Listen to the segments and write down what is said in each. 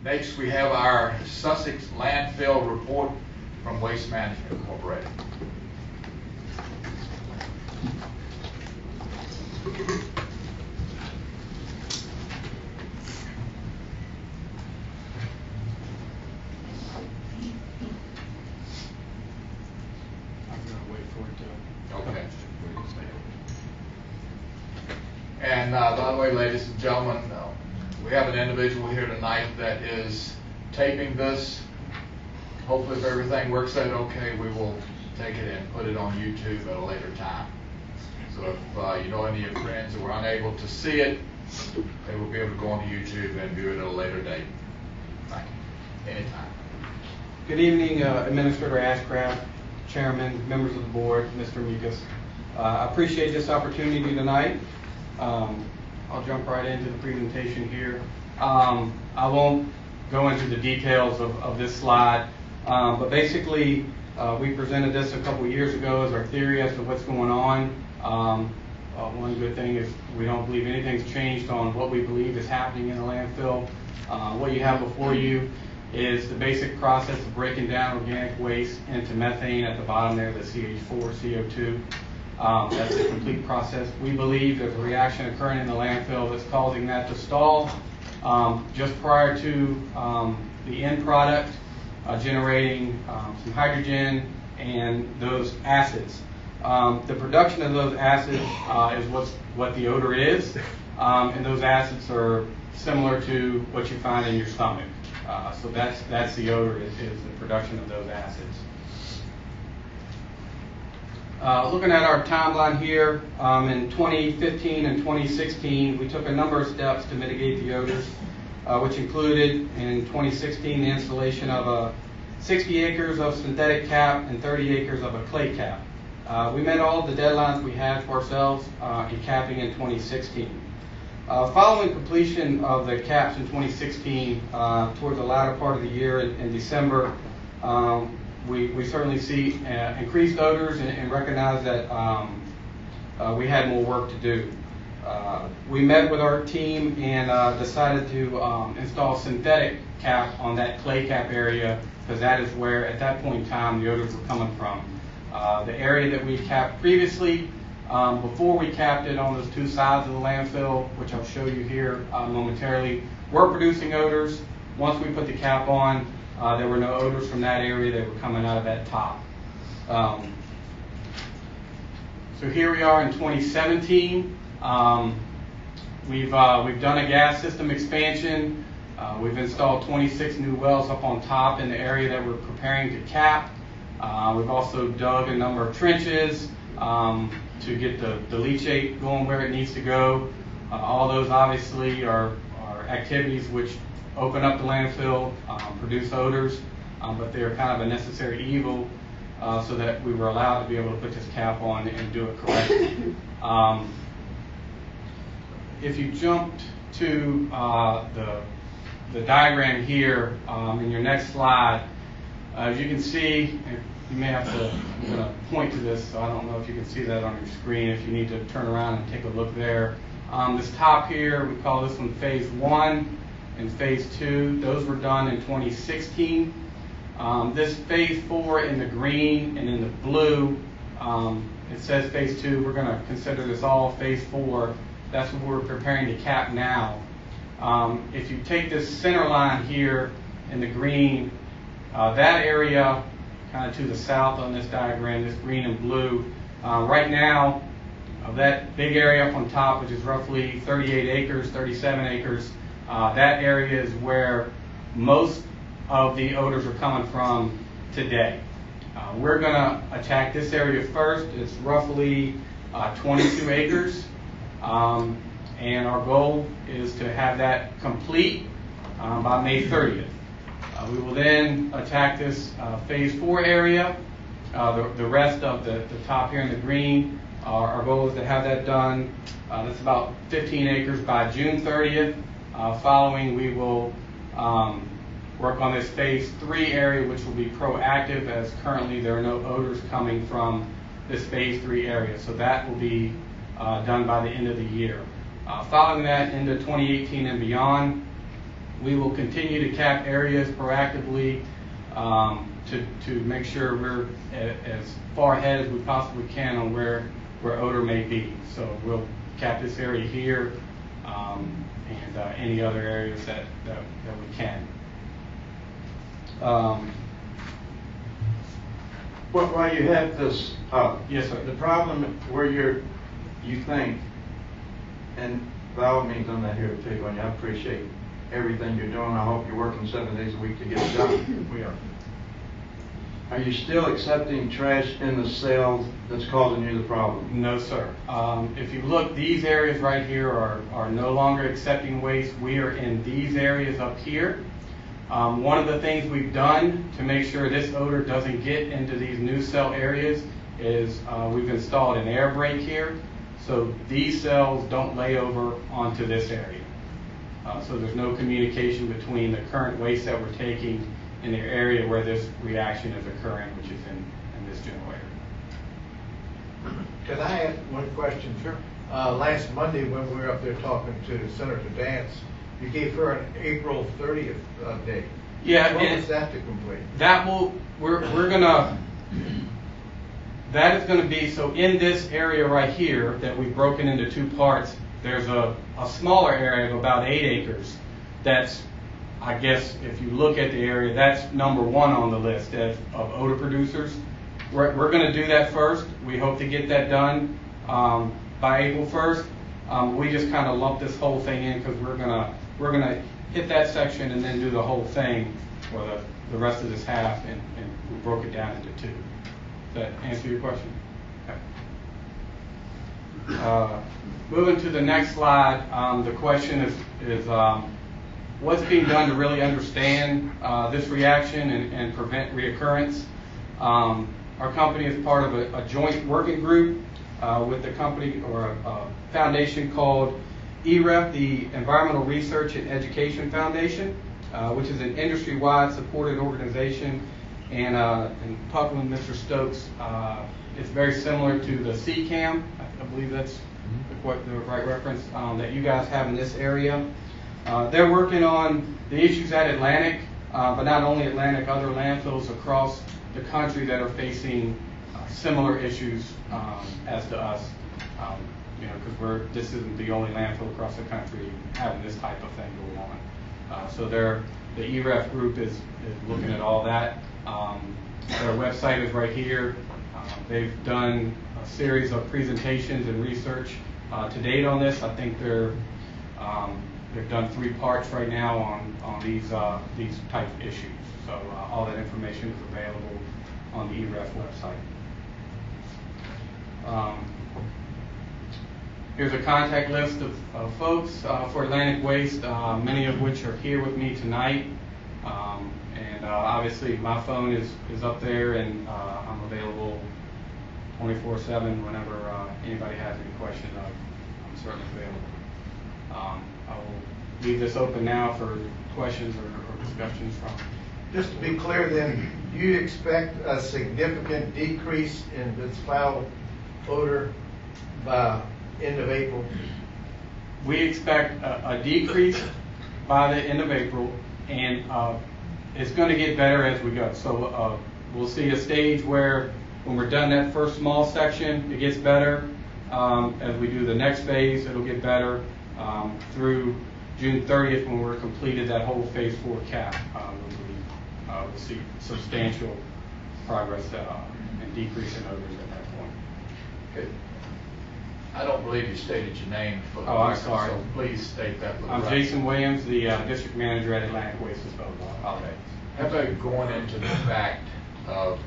Next, we have our Sussex Landfill report from Waste Management Incorporated. Okay. And by the way, ladies and gentlemen, we have an individual here tonight that is taping this. Hopefully, if everything works out okay, we will take it and put it on YouTube at a later time. So if you know any of your friends who were unable to see it, they will be able to go on to YouTube and view it at a later date. Thank you. Anytime. Good evening, Administrator Ashcraft, Chairman, members of the board, Mr. Mucus. I appreciate this opportunity tonight. I'll jump right into the presentation here. I won't go into the details of this slide, but basically we presented this a couple years ago as our theory as to what's going on. One good thing is we don't believe anything's changed on what we believe is happening in the landfill. What you have before you is the basic process of breaking down organic waste into methane at the bottom there, the CH4, CO2. That's a complete process. We believe there's a reaction occurring in the landfill that's causing that to stall just prior to the end product generating some hydrogen and those acids. The production of those acids is what the odor is, and those acids are similar to what you find in your stomach. So that's the odor, is the production of those acids. Looking at our timeline here, in 2015 and 2016, we took a number of steps to mitigate the odors, which included, in 2016, the installation of 60 acres of synthetic cap and 30 acres of a clay cap. We met all of the deadlines we had for ourselves in capping in 2016. Following completion of the caps in 2016, towards the latter part of the year in December, we certainly see increased odors and recognize that we had more work to do. We met with our team and decided to install synthetic cap on that clay cap area, because that is where, at that point in time, the odors were coming from. The area that we capped previously, before we capped it on those two sides of the landfill, which I'll show you here momentarily, were producing odors. Once we put the cap on, there were no odors from that area that were coming out of that top. So here we are in 2017. We've done a gas system expansion. We've installed 26 new wells up on top in the area that we're preparing to cap. We've also dug a number of trenches to get the leachate going where it needs to go. All those obviously are activities which open up the landfill, produce odors, but they're kind of a necessary evil so that we were allowed to be able to put this cap on and do it correctly. If you jumped to the diagram here in your next slide, as you can see, you may have to, I'm going to point to this, so I don't know if you can see that on your screen. If you need to turn around and take a look there. This top here, we call this one phase 1 and phase 2. Those were done in 2016. This phase 4 in the green and in the blue, it says phase 2. We're going to consider this all phase 4. That's what we're preparing to cap now. If you take this center line here in the green, that area kind of to the south on this diagram, this green and blue, right now, that big area up on top, which is roughly 38 acres, 37 acres, that area is where most of the odors are coming from today. We're going to attack this area first. It's roughly 22 acres, and our goal is to have that complete by May 30th. We will then attack this phase 4 area. The rest of the top here in the green, our goal is to have that done. That's about 15 acres by June 30th. Following, we will work on this phase 3 area, which will be proactive, as currently there are no odors coming from this phase 3 area. So that will be done by the end of the year. Following that, into 2018 and beyond, We will continue to cap areas proactively to make sure we're as far ahead as we possibly can on where odor may be. So we'll cap this area here and any other areas that we can. Well, while you have this up, Yes, sir. the problem where you think, and by all means, I'm not here to pick on you. I appreciate everything you're doing. I hope you're working 7 days a week to get it done. We are. Are you still accepting trash in the cells that's causing you the problem? No, sir. If you look, these areas right here are no longer accepting waste. We are in these areas up here. One of the things we've done to make sure this odor doesn't get into these new cell areas is we've installed an air brake here, so these cells don't lay over onto this area. So there's no communication between the current waste that we're taking in the area where this reaction is occurring, which is in this generator. Can I ask one question? Sure. Last Monday when we were up there talking to Senator Dance, you gave her an April 30th date. Yeah. What was that to complete? That is gonna be, so in this area right here that we've broken into two parts, there's a smaller area of about 8 acres. That's, I guess, if you look at the area, that's number 1 on the list of odor producers. We're going to do that first. We hope to get that done by April 1st. We just kind of lumped this whole thing in because we're gonna hit that section and then do the whole thing for the rest of this half, and we broke it down into 2. Does that answer your question? Okay. Moving to the next slide, the question is what's being done to really understand this reaction and prevent reoccurrence. Our company is part of a joint working group with the company or a foundation called EREF, the Environmental Research and Education Foundation, which is an industry-wide supported organization. And talking with Mr. Stokes, it's very similar to the CCAM. I believe that's the right reference that you guys have in this area. They're working on the issues at Atlantic, but not only Atlantic, other landfills across the country that are facing similar issues as to us. Because this isn't the only landfill across the country having this type of thing going on. So the EREF group is looking at all that. Their website is right here. They've done a series of presentations and research to date on this. I think they've done 3 parts right now on these type of issues. So all that information is available on the EREF website. Here's a contact list of folks for Atlantic Waste, many of which are here with me tonight. And obviously my phone is up there, and I'm available 24/7 whenever anybody has any questions. I'm certainly available. I will leave this open now for questions or discussions from. Just to be clear then, do you expect a significant decrease in this foul odor by end of April? We expect a decrease by the end of April, and it's going to get better as we go. So we'll see a stage where when we're done that first small section, it gets better. As we do the next phase, it'll get better through June 30th when we're completed that whole phase 4 cap. We'll see substantial progress and decrease in odors at that point. Okay. I don't believe you stated your name for the I'm record, sorry. so please state that. I'm Jason Williams, the district manager at Atlantic Waste Disposal. I apologize. How about going into the fact of,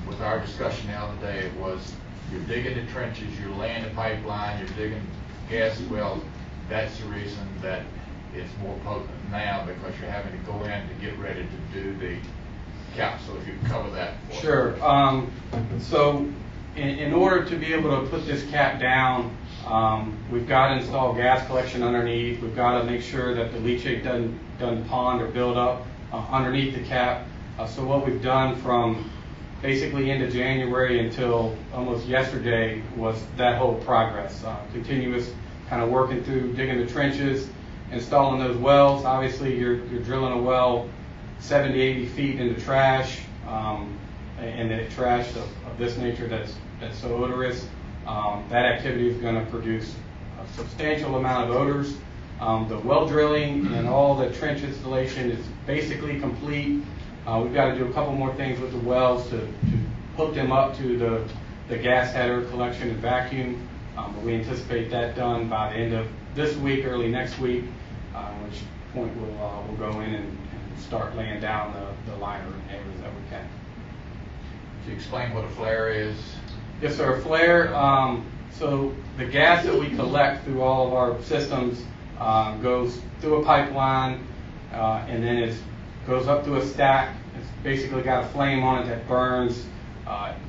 with our discussion the other day, it was you're digging the trenches, you're laying the pipeline, you're digging gas wells. That's the reason that it's more potent now, because you're having to go in to get ready to do the cap. So if you could cover that for us. Sure. So in order to be able to put this cap down, we've got to install gas collection underneath. We've got to make sure that the leachate doesn't pond or build up underneath the cap. So what we've done from basically into January until almost yesterday was that whole progress, continuous kind of working through digging the trenches, installing those wells. Obviously, you're drilling a well 70, 80 feet into trash, and the trash of this nature that's so odorous. That activity is going to produce a substantial amount of odors. The well drilling and all the trench installation is basically complete. We've got to do a couple more things with the wells to hook them up to the gas header collection and vacuum. But we anticipate that done by the end of this week, early next week, at which point we'll go in and start laying down the liner areas that we can. Could you explain what a flare is? Yes, sir. A flare, so the gas that we collect through all of our systems goes through a pipeline, and then it goes up to a stack. It's basically got a flame on it that burns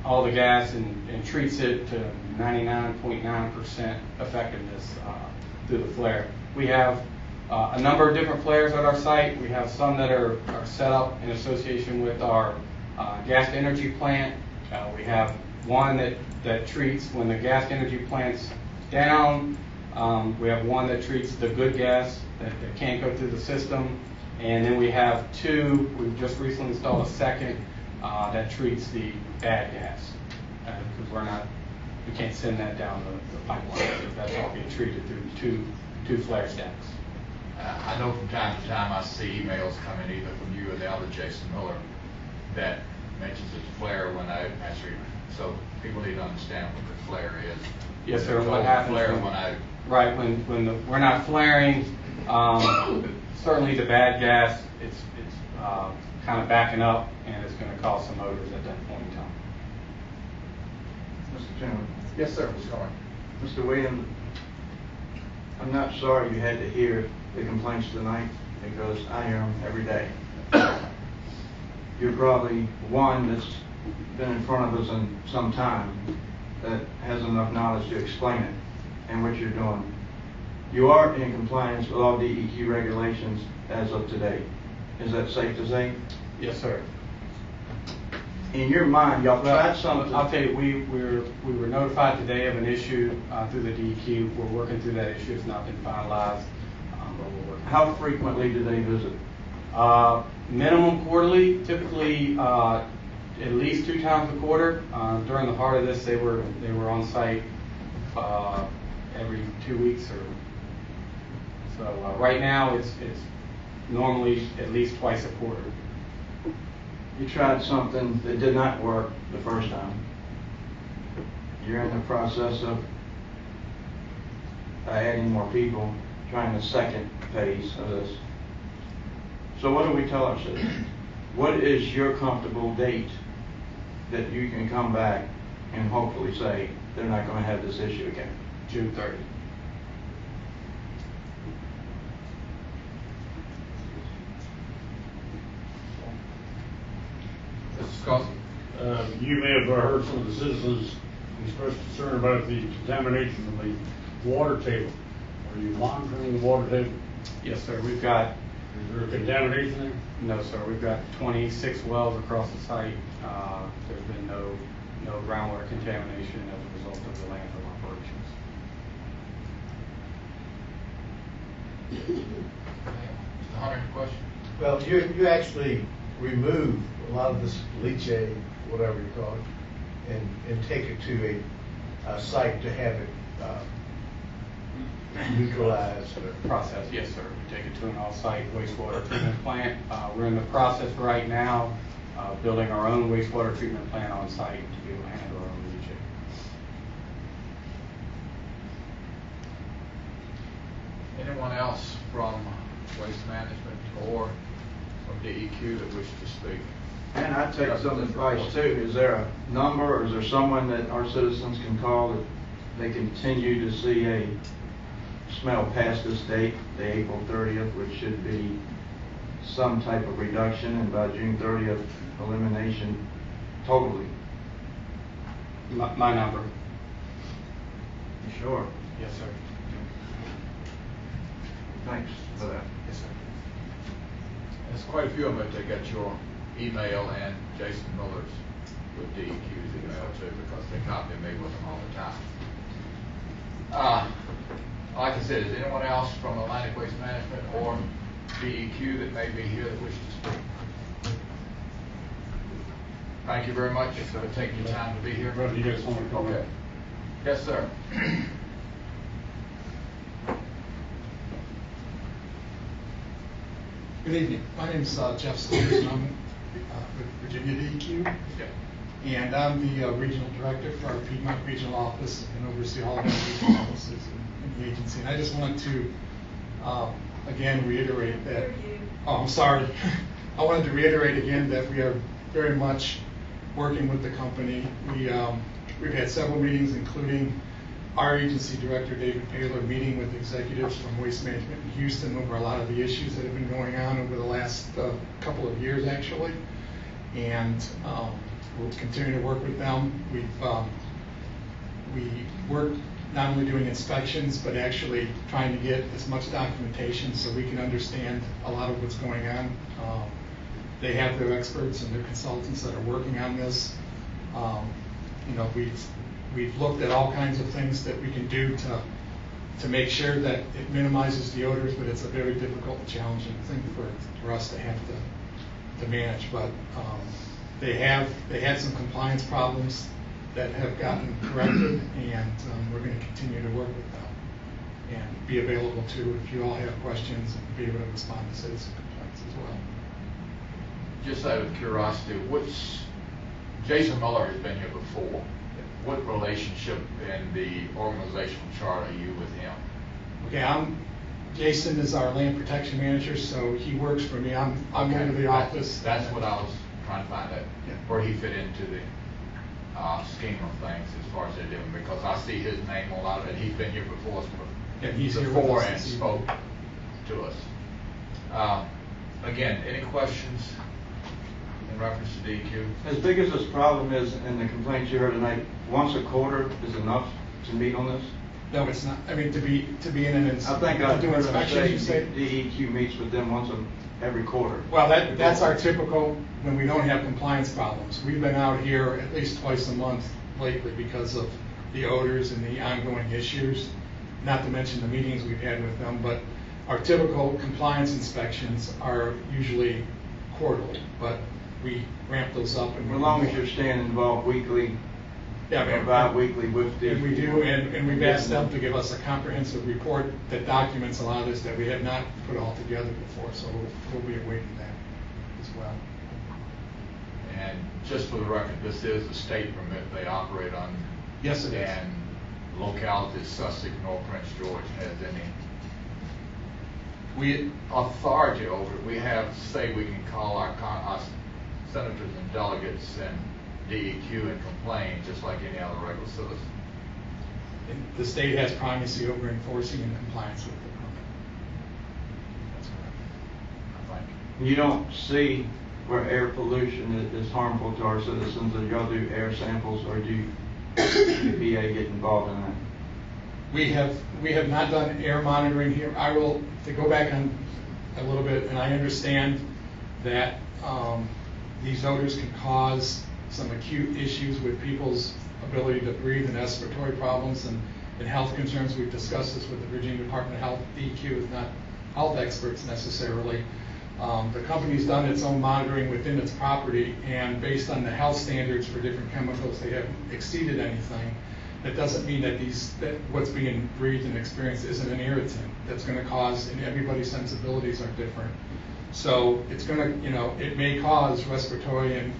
all the gas and treats it to 99.9% effectiveness through the flare. We have a number of different flares at our site. We have some that are set up in association with our gas to energy plant. We have one that treats when the gas to energy plant's down. We have one that treats the good gas that can't go through the system. And then we have two, we've just recently installed a second that treats the bad gas. Because we can't send that down the pipeline. So that's all being treated through two flare stacks. I know from time to time I see emails coming either from you or the other Jason Miller that mentions a flare when I answer. So people need to understand what the flare is. Yes, sir. What happens when we're not flaring? Certainly the bad gas, it's kind of backing up, and it's going to cause some odors at that point in time. Mr. Chairman. Yes, sir. Mr. Cohen. Mr. Williams, I'm not sorry you had to hear the complaints tonight, because I hear them every day. You're probably one that's been in front of us in some time that has enough knowledge to explain it and what you're doing. You are in compliance with all DEQ regulations as of today. Is that safe to say? Yes, sir. In your mind, y'all tried something. I'll tell you, we were notified today of an issue through the DEQ. We're working through that issue. It's not been finalized, but we're working. How frequently do they visit? Minimum quarterly, typically at least 2 times a quarter. During the heart of this, they were on site every 2 weeks or so. Right now, it's normally at least twice a quarter. You tried something that did not work the first time. You're in the process of adding more people, trying the second phase of this. So what do we tell our citizens? What is your comfortable date that you can come back and hopefully say they're not going to have this issue again? June 30th. Mr. Scott. You may have heard some of the citizens express concern about the contamination of the water table. Are you monitoring the water table? Yes, sir. We've got. Is there contamination there? No, sir. We've got 26 wells across the site. There's been no groundwater contamination as a result of the landfill operations. Mr. Hunter, any question? Well, you actually remove a lot of this leachate, whatever you call it, and take it to a site to have it neutralized. Process, yes, sir. We take it to an off-site wastewater treatment plant. We're in the process right now of building our own wastewater treatment plant on site to be able to handle our own leachate. Anyone else from Waste Management or from DEQ that wish to speak? And I'd take some advice too. Is there a number, or is there someone that our citizens can call if they continue to see a smell past this date, the April 30th, which should be some type of reduction, and by June 30th, elimination totally? My number. You sure? Yes, sir. Thanks for that. Yes, sir. There's quite a few of them that got your email and Jason Miller's with DEQ's email too, because they copy me with them all the time. like I said, is anyone else from Atlantic Waste Management or DEQ that may be here that wishes to speak? Thank you very much for taking the time to be here. Brother, you guys want to come Okay. up? Yes, sir. Good evening. My name is Jeff Stevens, and I'm with Virginia DEQ. Yeah. And I'm the regional director for our Piedmont Regional Office and oversee all of our regional offices in the agency. And I just wanted to, again, reiterate that, oh, I'm sorry. I wanted to reiterate again that we are very much working with the company. We've had several meetings, including our agency director, David Paler, meeting with executives from Waste Management in Houston over a lot of the issues that have been going on over the last couple of years, actually. And we'll continue to work with them. We work not only doing inspections, but actually trying to get as much documentation so we can understand a lot of what's going on. They have their experts and their consultants that are working on this. You know, we've looked at all kinds of things that we can do to make sure that it minimizes the odors, but it's a very difficult and challenging thing for us to have to manage. But they had some compliance problems that have gotten corrected, and we're going to continue to work with them and be available to if you all have questions and be able to respond to citizen complaints as well. Just out of curiosity, Jason Muller has been here before. What relationship in the organizational chart are you with him? Okay, Jason is our land protection manager, so he works for me. I'm Okay. over the office. That's what I was trying to find out, Yeah. where he fit into the scheme of things as far as they're doing, because I see his name on a lot of it. He's been here before us Yeah, he's here with before us and this spoke evening. to us. Again, any questions in reference to DEQ? As big as this problem is in the complaints you heard tonight, once a quarter is enough to meet on this? No, it's not. I mean, to be in an I think I to do heard them inspections, you say say? DEQ meets with them once every quarter. Well, that's our typical when we don't have compliance problems. We've been out here at least twice a month lately because of the odors and the ongoing issues, not to mention the meetings we've had with them, but our typical compliance inspections are usually quarterly, but we ramp those up. And As long as you're staying involved weekly, Yeah, or bi-weekly with the. And we do, and we've asked them to give us a comprehensive report that documents a lot of this that we have not put all together before, so we'll be awaiting that as well. And just for the record, this is the state permit they operate on. Yes, it is. And localities Sussex, North Prince George has any authority over it. We have, say, we can call our senators and delegates and DEQ and complain just like any other regular citizen. And the state has primacy over enforcing and compliance with the permit. That's correct. I think. You don't see where air pollution is harmful to our citizens, and y'all do air samples, or do the VA get involved in that? We have not done air monitoring here. I will, to go back on a little bit, and I understand that these odors can cause some acute issues with people's ability to breathe and respiratory problems and health concerns. We've discussed this with the Virginia Department of Health. DEQ is not health experts necessarily. The company's done its own monitoring within its property, and based on the health standards for different chemicals, they haven't exceeded anything. That doesn't mean that what's being breathed and experienced isn't an irritant that's going to cause, and everybody's sensibilities are different. So it's going to, it may cause respiratory, and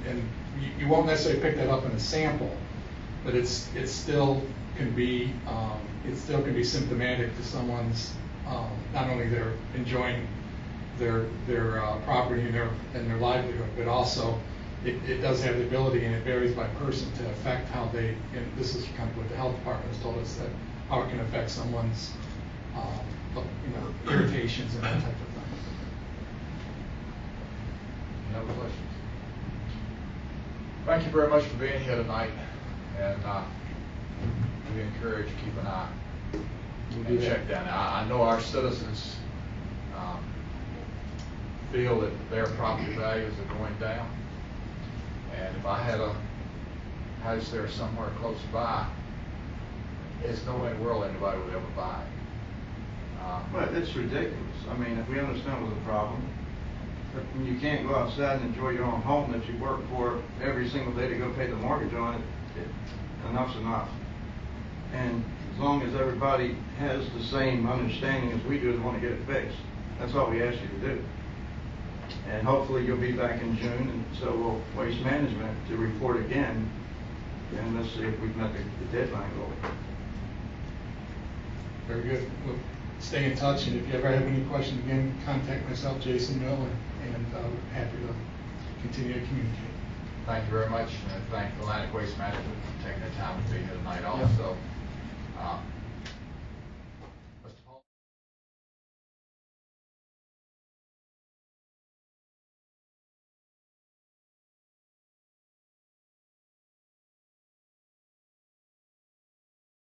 you won't necessarily pick that up in a sample, but it still can be symptomatic to someone's not only they're enjoying their property and their livelihood, but also it does have the ability, and it varies by person, to affect how they, and this is kind of what the health department has told us, that how it can affect someone's irritations and that type of thing. Any other questions? Thank you very much for being here tonight, and we encourage you to keep an eye and check down. I know our citizens feel that their property values are going down, and if I had a house there somewhere close by, there's no way in the world anybody would ever buy it. But it's ridiculous. I mean, if we understand what's the problem, but you can't go outside and enjoy your own home that you work for every single day to go pay the mortgage on it, enough's enough. And as long as everybody has the same understanding as we do, is want to get it fixed. That's all we ask you to do. And hopefully you'll be back in June, and so will Waste Management to report again, and let's see if we've met the deadline goal. Very good. We'll stay in touch, and if you ever have any questions, again, contact myself, Jason Miller, and we're happy to continue to communicate. Thank you very much, and thank Atlantic Waste Management for taking the time to be here tonight also.